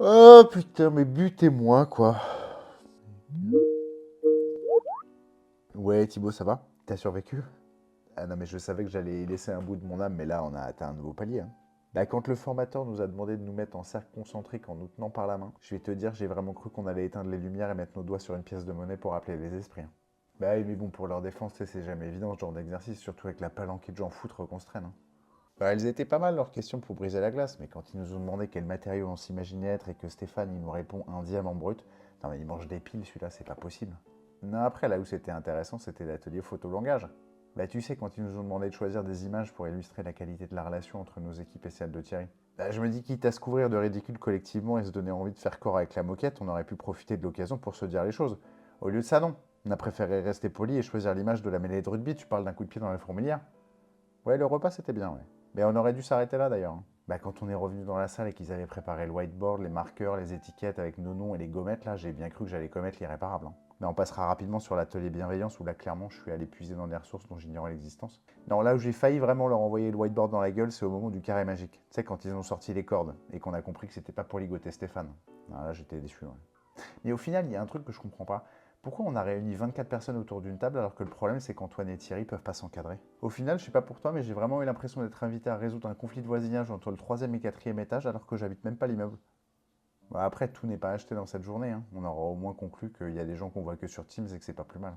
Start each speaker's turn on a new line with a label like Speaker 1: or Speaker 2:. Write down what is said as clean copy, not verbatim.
Speaker 1: Oh putain, mais butez-moi, quoi. Ouais, Thibaut, ça va? T'as survécu? Ah non, mais je savais que j'allais y laisser un bout de mon âme, mais là, on a atteint un nouveau palier, hein. Bah, quand le formateur nous a demandé de nous mettre en cercle concentrique en nous tenant par la main, je vais te dire, j'ai vraiment cru qu'on allait éteindre les lumières et mettre nos doigts sur une pièce de monnaie pour appeler les esprits, hein. Bah oui, mais bon, pour leur défense, tu sais, c'est jamais évident ce genre d'exercice, surtout avec la palanquée de gens foutres qu'on se traîne, hein. Bah, elles étaient pas mal leurs questions pour briser la glace, mais quand ils nous ont demandé quel matériau on s'imaginait être et que Stéphane, il nous répond un diamant brut, non mais il mange des piles celui-là, c'est pas possible. Non, après, là où c'était intéressant, c'était l'atelier photolangage. Bah, tu sais, quand ils nous ont demandé de choisir des images pour illustrer la qualité de la relation entre nos équipes et celle de Thierry. Bah, je me dis, quitte à se couvrir de ridicule collectivement et se donner envie de faire corps avec la moquette, on aurait pu profiter de l'occasion pour se dire les choses. Au lieu de ça, non. On a préféré rester poli et choisir l'image de la mêlée de rugby, tu parles d'un coup de pied dans la fourmilière. Ouais, le repas c'était bien, ouais. Mais on aurait dû s'arrêter là d'ailleurs, hein. Bah, quand on est revenu dans la salle et qu'ils avaient préparé le whiteboard, les marqueurs, les étiquettes avec nos noms et les gommettes, là, j'ai bien cru que j'allais commettre l'irréparable, hein. Mais on passera rapidement sur l'atelier bienveillance où là, clairement, je suis allé puiser dans des ressources dont j'ignorais l'existence. Non, là où j'ai failli vraiment leur envoyer le whiteboard dans la gueule, c'est au moment du carré magique. Tu sais, quand ils ont sorti les cordes et qu'on a compris que c'était pas pour ligoter Stéphane. Ah, là, j'étais déçu, ouais. Mais au final, il y a un truc que je comprends pas. Pourquoi on a réuni 24 personnes autour d'une table alors que le problème c'est qu'Antoine et Thierry peuvent pas s'encadrer? Au final, je sais pas pour toi, mais j'ai vraiment eu l'impression d'être invité à résoudre un conflit de voisinage entre le troisième et quatrième étage alors que j'habite même pas l'immeuble. Bah, après, tout n'est pas acheté dans cette journée, hein. On aura au moins conclu qu'il y a des gens qu'on voit que sur Teams et que c'est pas plus mal.